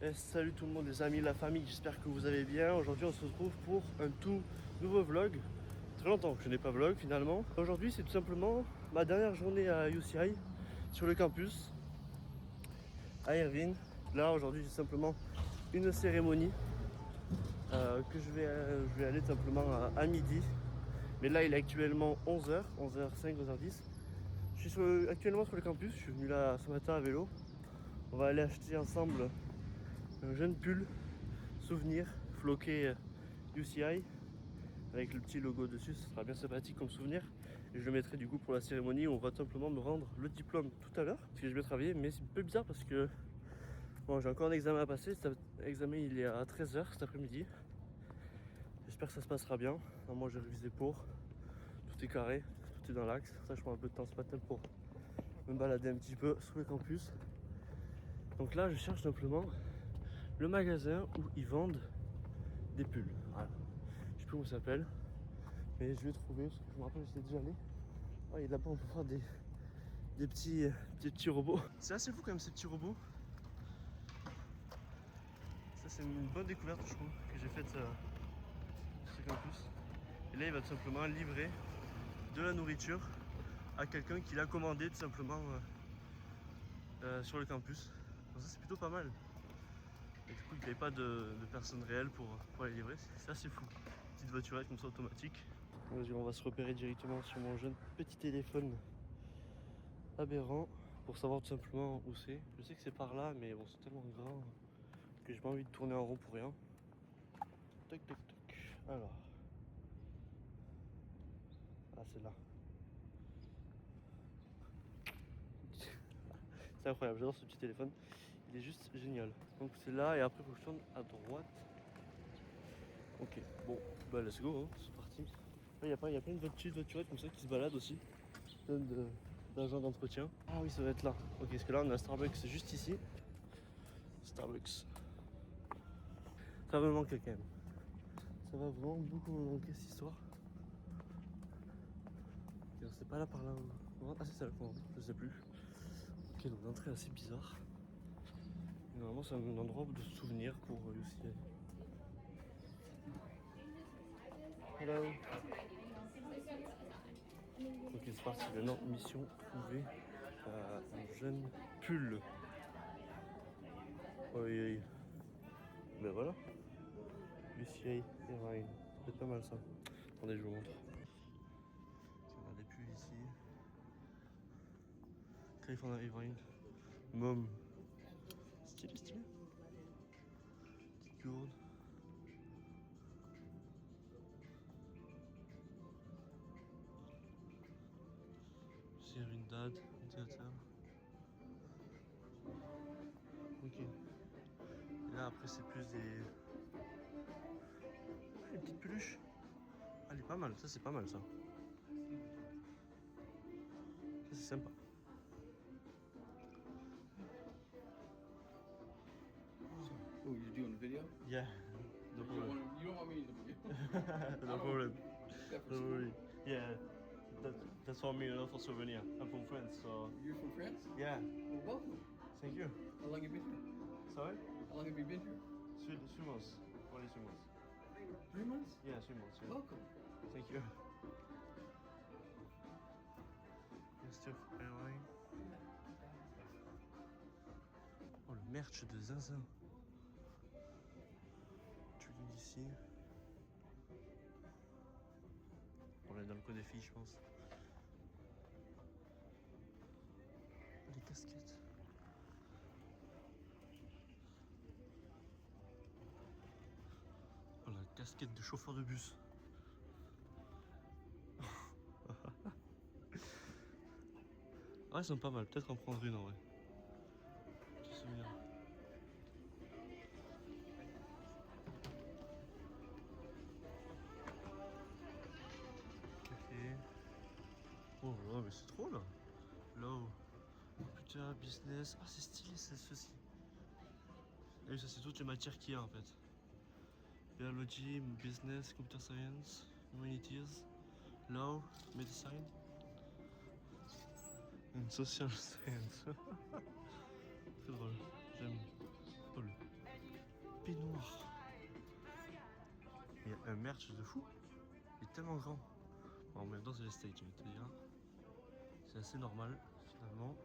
Et salut tout le monde, les amis, la famille, j'espère que vous allez bien. Aujourd'hui on se retrouve pour un tout nouveau vlog. Très longtemps que je n'ai pas vlog finalement. Aujourd'hui c'est tout simplement ma dernière journée à UCI sur le campus à Irvine. Là aujourd'hui j'ai simplement une cérémonie que je vais aller tout simplement à midi. Mais là il est actuellement 11h, 11h05, 11h10. Je suis actuellement sur le campus, je suis venu là ce matin à vélo. On va aller acheter ensemble un jeune pull souvenir floqué UCI avec le petit logo dessus, ce sera bien sympathique comme souvenir. Et je le mettrai du coup pour la cérémonie où on va simplement me rendre le diplôme tout à l'heure. Parce que je vais travailler, mais c'est un peu bizarre parce que bon, j'ai encore un examen à passer. Cet examen il est à 13h cet après-midi. J'espère que ça se passera bien. Moi j'ai révisé pour. Tout est carré, tout est dans l'axe. Ça je prends un peu de temps ce matin pour me balader un petit peu sur le campus. Donc là je cherche simplement le magasin où ils vendent des pulls. Voilà. Je sais plus comment ça s'appelle, mais je vais trouver, parce que je me rappelle j'étais déjà allé. Oh, et là-bas on peut voir des petits robots. C'est assez fou quand même ces petits robots. Ça c'est une bonne découverte je trouve que j'ai faite sur ce campus. Et là il va tout simplement livrer de la nourriture à quelqu'un qui l'a commandé tout simplement sur le campus. Donc ça c'est plutôt pas mal. Et du coup il ne paye pas de personnes réelles pour aller livrer. C'est assez fou. Petite voiturette comme ça automatique. Vas-y, on va se repérer directement sur mon jeune petit téléphone aberrant pour savoir tout simplement où c'est. Je sais que c'est par là, mais bon, c'est tellement grand que j'ai pas envie de tourner en rond pour rien. Toc toc toc. Alors. Ah, c'est là. C'est incroyable, j'adore ce petit téléphone. Il est juste génial. Donc c'est là et après il faut que je tourne à droite. Ok, bon, bah let's go, hein, c'est parti. Il y a plein de petites voiturettes comme ça qui se baladent aussi. Plein d'agents d'entretien. Ah oui, ça va être là. Ok, parce que là on a Starbucks juste ici. Starbucks. Ça va me manquer quand même. Ça va vraiment beaucoup me manquer cette histoire. C'est pas là par là. Ah c'est ça le coin, je sais plus. Ok, donc l'entrée est assez bizarre. Normalement c'est un endroit de souvenir pour aussi. Hello. Ok, c'est parti. Maintenant, mission trouvée un jeune pull. Oui, oui. Ben voilà. UCI Irvine. C'est pas mal ça. Attendez, je vous montre. On a des pulls ici. California Irvine. Mom. Stylé, stylé. Petite gourde. C'est une date, ventilateur. Ok. Et là après c'est plus des. Ah, une petite peluche. Ah, elle est pas mal, ça c'est pas mal ça. Ça c'est sympa. Oh, you're doing a video? Yeah. No problem. You don't want me in the video? No problem. Except for Don't school. worry. Yeah. That's for me, not for souvenir. I'm from France, so. You're from France? Yeah. Well, welcome. Thank you. How long have you been here? Sorry? How long have you been here? 3 months. Only 3 months. 3 months? Yeah, 3 months. Yeah. Welcome. Thank you. Stuff Airline. Oh, le merch de Zinzin. Tu lis d'ici. On est dans le code des filles, je pense. Oh, les casquettes. Oh, la casquette de chauffeur de bus. Ah, ils sont pas mal. Peut-être en prendre une en vrai. Petit souvenir. Café. Oh là, mais c'est trop là. Là-haut. Computer, business. Ah, c'est stylé, c'est ceci. Et oui, ça, c'est toutes les matières qu'il y a en fait. Biology, business, computer science, humanities, law, medicine, social science. Très drôle, j'aime. Cool. merch de fou. Il est tellement grand. Bon, en même temps, c'est les States, je vais te dire. C'est assez normal, finalement.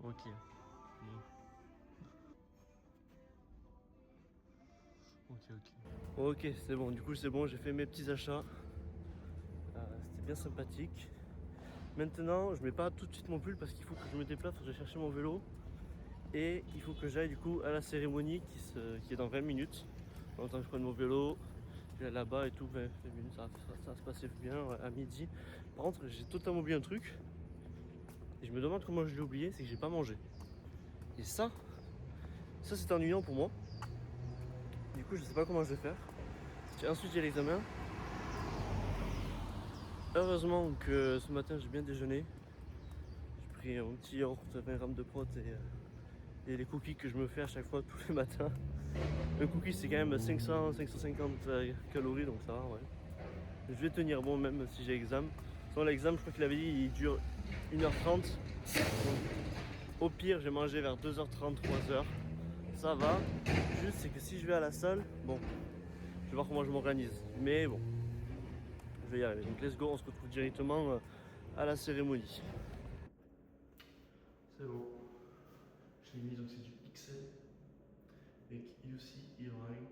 Ok. Bon. Ok, c'est bon. Du coup, c'est bon. J'ai fait mes petits achats. C'était bien sympathique. Maintenant, je mets pas tout de suite mon pull parce qu'il faut que je me déplace, je vais chercher mon vélo. Et il faut que j'aille du coup à la cérémonie qui est dans 20 minutes. En temps que je prenne mon vélo, je vais là-bas et tout, 20 minutes, ça va se passer bien à midi. Par contre, j'ai totalement oublié un truc. Et je me demande comment je l'ai oublié, c'est que j'ai pas mangé. Et ça c'est ennuyant pour moi. Du coup, je sais pas comment je vais faire. Ensuite, j'ai l'examen. Heureusement que ce matin, j'ai bien déjeuné. J'ai pris un petit yaourt, 20 grammes de prot et les cookies que je me fais à chaque fois tous les matins. Le cookie, c'est quand même 550 calories, donc ça va, ouais. Je vais tenir bon même si j'ai examen. Sans l'examen, je crois qu'il avait dit il dure 1h30. Donc, au pire, j'ai mangé vers 2h30, 3h. Ça va. Juste, c'est que si je vais à la salle, bon, je vais voir comment je m'organise. Mais bon, je vais y arriver. Donc, let's go, on se retrouve directement à la cérémonie. C'est bon. Je l'ai mis, donc c'est du XL. Avec UC Irvine.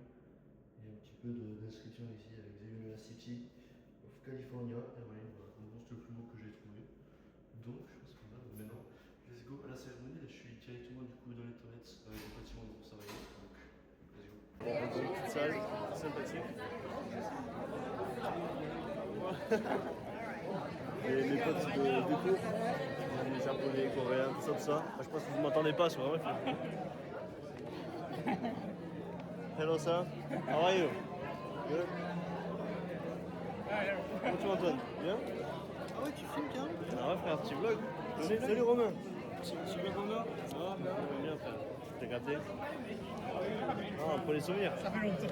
Il y a un petit peu d'inscription ici avec The University of California, Irvine. Voilà, en gros, c'est le plus beau que j'ai trouvé. Donc, je pense qu'on a maintenant. Let's go à la cérémonie. Là, je suis directement du coup dans les toilettes avec le bâtiment où ça va y être. Donc, let's go. Dans une petite salle, sympathique. Et mes potes de cours, les japonais, coréens, tout ça. Je pense que vous ne m'entendez pas, c'est vraiment film. Hello sir, how are you? Good. Comment tu m'entends? Bien? Ah ouais, tu filmes bien? Ah ouais frère, petit vlog. Salut Romain. Tu veux Romain? Ah bien frère. T'es gâté? Ah, pour les souvenirs. Ça fait longtemps.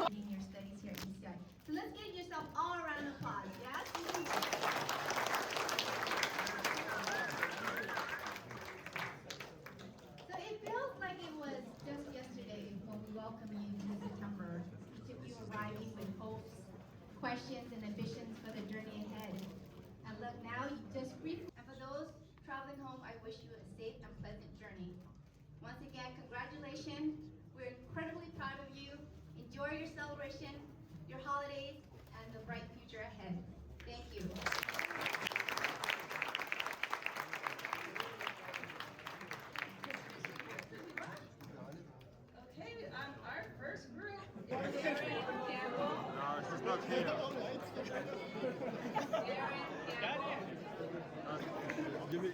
Doing your studies here at UCI. So let's give yourself all a round of applause, yes? So it feels like it was just yesterday when we welcomed you to September. Each of you arriving with hopes, questions, and ambitions for the journey ahead. And look, now you just briefly. And for those traveling home, I wish you a safe and pleasant journey. Once again, congratulations. We're incredibly proud of you. Enjoy your celebration, your holidays, and the bright future ahead. Thank you. Okay, our first group. No, she's not here. Give me.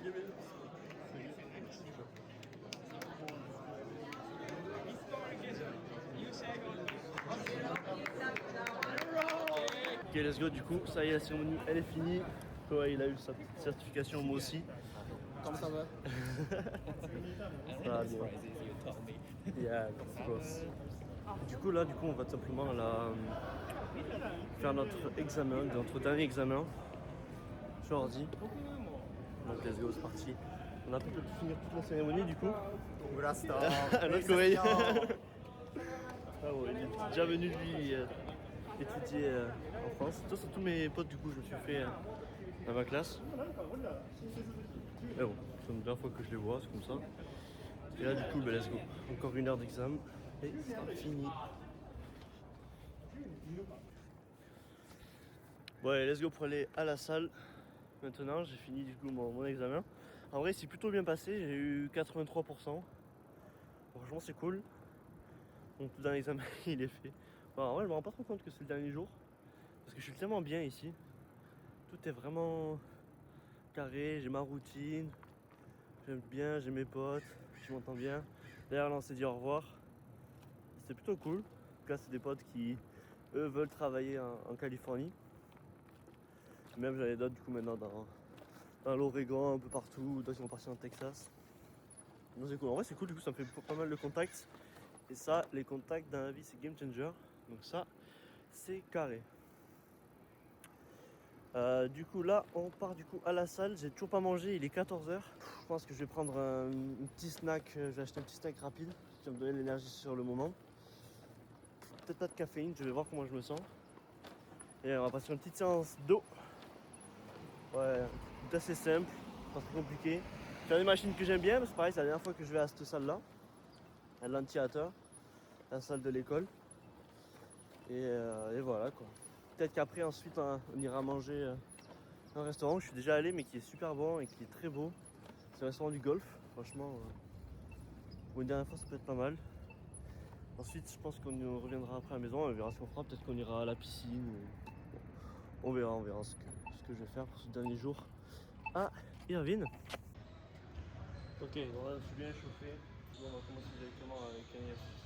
Ok, let's go, du coup, ça y est, la cérémonie, elle est finie. Ouais, il a eu sa petite certification, moi aussi. Comment ça va? Ça va bien. Yeah, of course. Du coup, on va tout simplement faire notre examen, notre dernier examen sur ordi. Donc, let's go, c'est parti. On a pu finir toute la cérémonie, du coup. Notre coréen. Ah ouais, il est déjà venu lui étudier en France. Ça, c'est tous mes potes, du coup, je me suis fait dans ma classe. Mais bon, c'est la dernière fois que je les vois, c'est comme ça. Et là, du coup, let's go. Encore 1 heure d'examen et c'est fini. Bon, allez, let's go pour aller à la salle. Maintenant, j'ai fini du coup mon examen. En vrai, c'est plutôt bien passé. J'ai eu 83%. Franchement, c'est cool. Donc, tout dans l'examen, il est fait. Bon, en vrai, je me rends pas trop compte que c'est le dernier jour. Parce que je suis tellement bien ici. Tout est vraiment carré. J'ai ma routine. J'aime bien, j'ai mes potes. Je m'entends bien. D'ailleurs, là, on s'est dit au revoir. C'était plutôt cool. Donc là, c'est des potes qui, eux, veulent travailler en Californie. Même j'en ai d'autres, du coup, maintenant dans l'Oregon, un peu partout. D'autres qui vont partir en Texas. Donc c'est cool. En vrai, c'est cool. Du coup, ça me fait pas mal de contacts. Et ça, les contacts dans la vie, c'est game changer. Donc ça, c'est carré. Du coup là on part du coup à la salle, j'ai toujours pas mangé, il est 14h. Je pense que je vais prendre un petit snack, je vais acheter un petit snack rapide qui va me donner l'énergie sur le moment. Peut-être pas de caféine, je vais voir comment je me sens. Et on va passer une petite séance d'eau. Ouais, tout assez simple, pas très compliqué. Faire des machines que j'aime bien, parce que pareil c'est la dernière fois que je vais à cette salle là, à l'anti-theater, la salle de l'école. Et voilà quoi. Peut-être qu'après ensuite on ira manger un restaurant où je suis déjà allé mais qui est super bon et qui est très beau. C'est le restaurant du golf, franchement. Pour une dernière fois ça peut être pas mal. Ensuite je pense qu'on reviendra après à la maison, on verra ce qu'on fera, peut-être qu'on ira à la piscine. On verra ce que je vais faire pour ce dernier jour à Irvine. Ok, donc là je suis bien chauffé. On va commencer directement avec un exercice.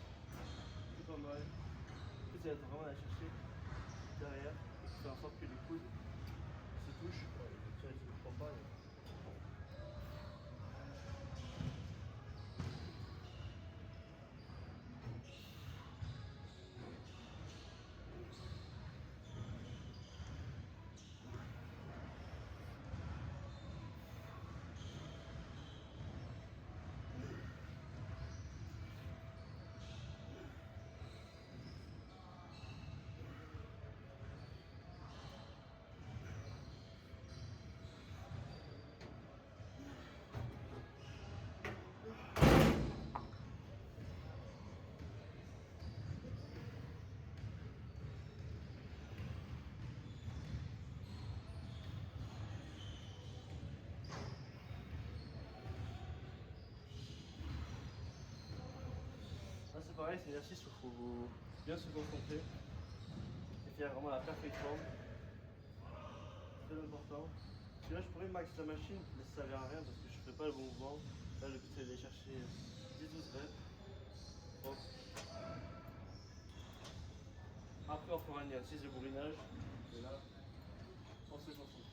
C'est pas mal. En fait, ça va être vraiment à la chercher derrière et faire en sorte que les coudes se touchent. Ça, ils se touchent pas. Là c'est pareil, c'est un exercice où il faut bien se concentrer et faire vraiment la perfection. C'est très important. Parce que là je pourrais max la machine, mais ça ne servait à rien parce que je ne fais pas le bon mouvement. Là le but c'est d'aller chercher 10-12 reps. Hop. Après on fera un exercice de bourrinage. Et là, on se concentre.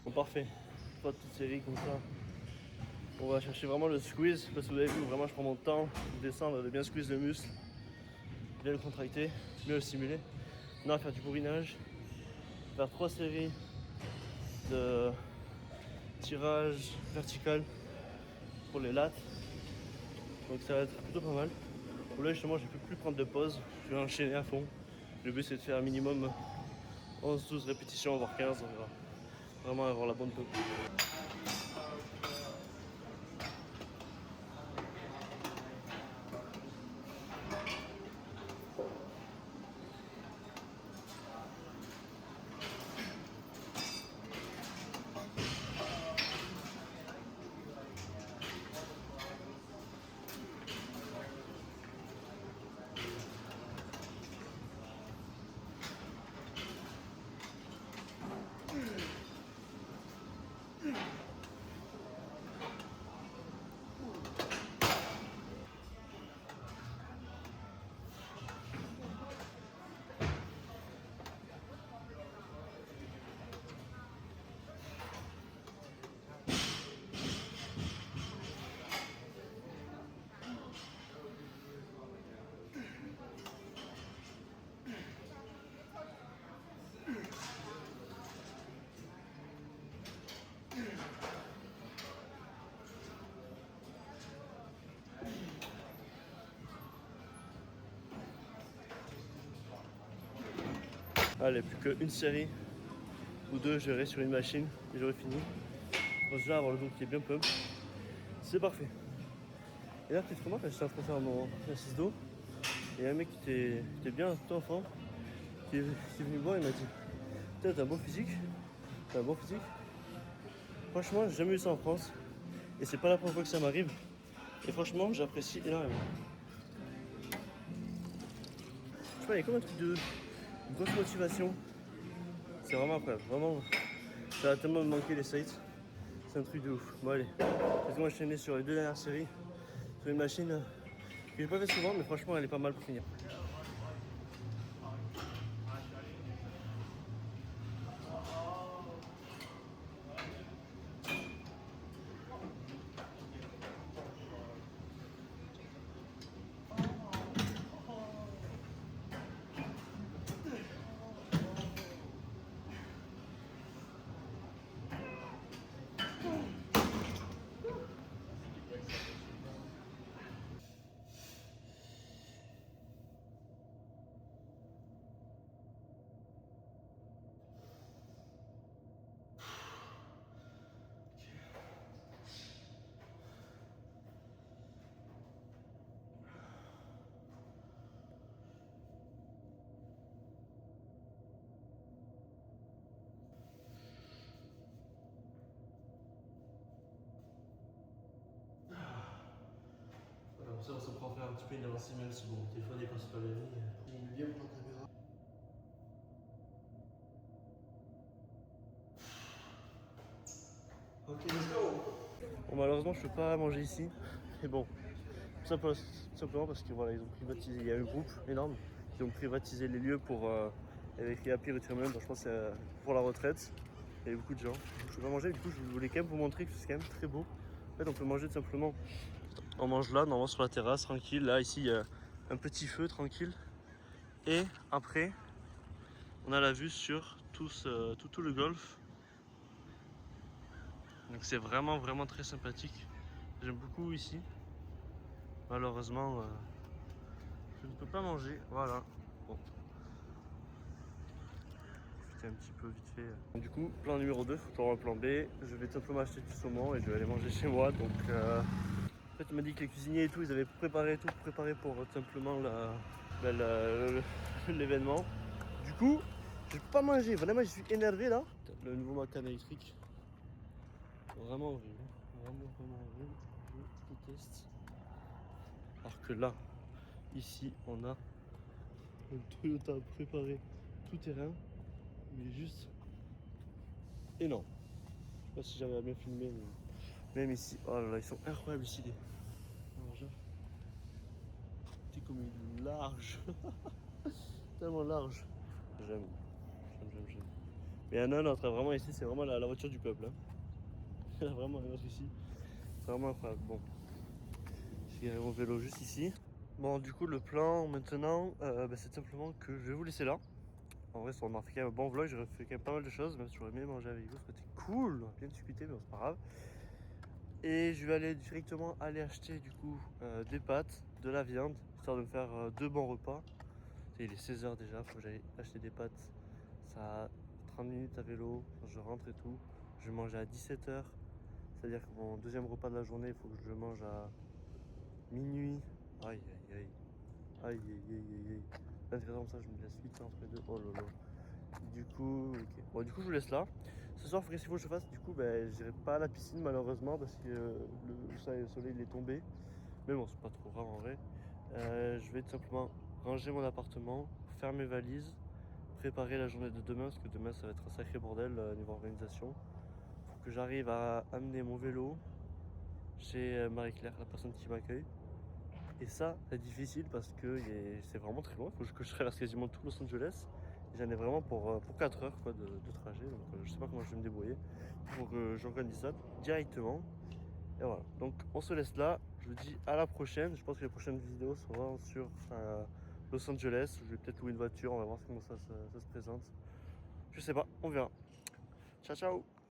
Bon parfait, pas de toute série comme ça. On va chercher vraiment le squeeze, parce que vous avez vu, vraiment je prends mon temps de descendre, de bien squeeze le muscle, bien le contracter, bien le stimuler. Maintenant on va faire du bourrinage, faire 3 séries de tirage vertical pour les lattes. Donc ça va être plutôt pas mal. Bon, là justement je ne peux plus prendre de pause, je vais enchaîner à fond. Le but c'est de faire un minimum 11-12 répétitions, voire 15, on verra. Vraiment avoir la bonne pump. Allez, plus qu'une série ou deux, je verrai sur une machine et j'aurai fini. Je pense déjà avoir le dos qui est bien pump. C'est parfait. Et là, petite remarque, quand j'étais en train de faire mon exercice d'eau, il y a un mec qui était bien tout enfant, qui est venu me voir et m'a dit: Putain, t'as un bon physique. T'as un bon physique. Franchement, j'ai jamais eu ça en France. Et c'est pas la première fois que ça m'arrive. Et franchement, j'apprécie énormément. Je sais pas, il y a comme un truc de grosse motivation. C'est vraiment incroyable. Vraiment, ça va tellement me manquer les sites. C'est un truc de ouf. Bon, allez. Laisse-moi enchaîner sur les 2 dernières séries. Sur une machine que j'ai pas fait souvent, mais franchement, elle est pas mal pour finir. Comme ça, on se prend faire un petit peu une avancée, même si bon, le téléphone est pas la vie. Il est bien pour la caméra. Ok, let's go. Bon, malheureusement, je peux pas manger ici. Mais bon, tout simplement parce que voilà, ils ont privatisé. Il y a un groupe énorme. Ils ont privatisé les lieux pour. Il y avait écrit Happy Retirement, donc je pense que c'est pour la retraite. Il y avait beaucoup de gens. Donc, je peux pas manger, du coup, je voulais quand même vous montrer que c'est quand même très beau. En fait, on peut manger tout simplement. On mange là, normalement sur la terrasse, tranquille. Là, ici, il y a un petit feu tranquille. Et après, on a la vue sur tout le golfe. Donc c'est vraiment très sympathique. J'aime beaucoup ici. Malheureusement, je ne peux pas manger. Voilà. Bon. Profiter un petit peu vite fait. Donc, du coup, plan numéro 2, faut toujours un plan B. Je vais tout simplement acheter du saumon et je vais aller manger chez moi. Donc, en fait, on m'a dit que les cuisiniers et tout, ils avaient préparé tout pour tout simplement l'événement. Du coup, je vais pas manger. Vraiment, je suis énervé là. Le nouveau macan électrique. Vraiment horrible. Vraiment horrible. Je déteste. Alors que là, ici, on a un Toyota préparé tout terrain. Il est juste énorme. Je sais pas si j'avais bien filmé, mais même ici, oh là là, ils sont incroyables ici les rangeurs. C'est comme une large. Tellement large. J'aime. Mais il y en a un autre, vraiment ici, c'est vraiment la voiture du peuple. Hein. Il y en a vraiment un autre ici. C'est vraiment incroyable. Bon. J'ai mon vélo juste ici. Bon, du coup, le plan maintenant, c'est simplement que je vais vous laisser là. En vrai, on a fait quand même un bon vlog, j'ai fait quand même pas mal de choses, même si j'aurais aimé manger avec vous, c'était cool, on a bien discuté, mais bon, c'est pas grave. Et je vais aller directement acheter du coup des pâtes, de la viande, histoire de me faire 2 bons repas. Il est 16h déjà, faut que j'aille acheter des pâtes. Ça a 30 minutes à vélo, quand je rentre et tout. Je vais manger à 17h, c'est-à-dire que mon deuxième repas de la journée, il faut que je le mange à minuit. Aïe aïe aïe. Aïe aïe aïe aïe. 23h comme ça, je me laisse 8 entre les deux. Oh là là. Du coup, ok. Bon, du coup, je vous laisse là. Ce soir, il faut que je fasse. Du coup, j'irai pas à la piscine malheureusement parce que le soleil il est tombé. Mais bon, c'est pas trop grave en vrai. Je vais tout simplement ranger mon appartement, faire mes valises, préparer la journée de demain parce que demain ça va être un sacré bordel niveau organisation. Faut que j'arrive à amener mon vélo chez Marie-Claire, la personne qui m'accueille. Et ça, c'est difficile parce que c'est vraiment très loin. Il faut que je traverse quasiment tout Los Angeles. Et j'en ai vraiment pour 4 heures quoi, de trajet. Donc je sais pas comment je vais me débrouiller pour que j'organise ça directement. Et voilà. Donc on se laisse là. Je vous dis à la prochaine. Je pense que les prochaines vidéos seront sur Los Angeles. Je vais peut-être louer une voiture. On va voir comment ça se présente. Je sais pas. On verra. Ciao, ciao.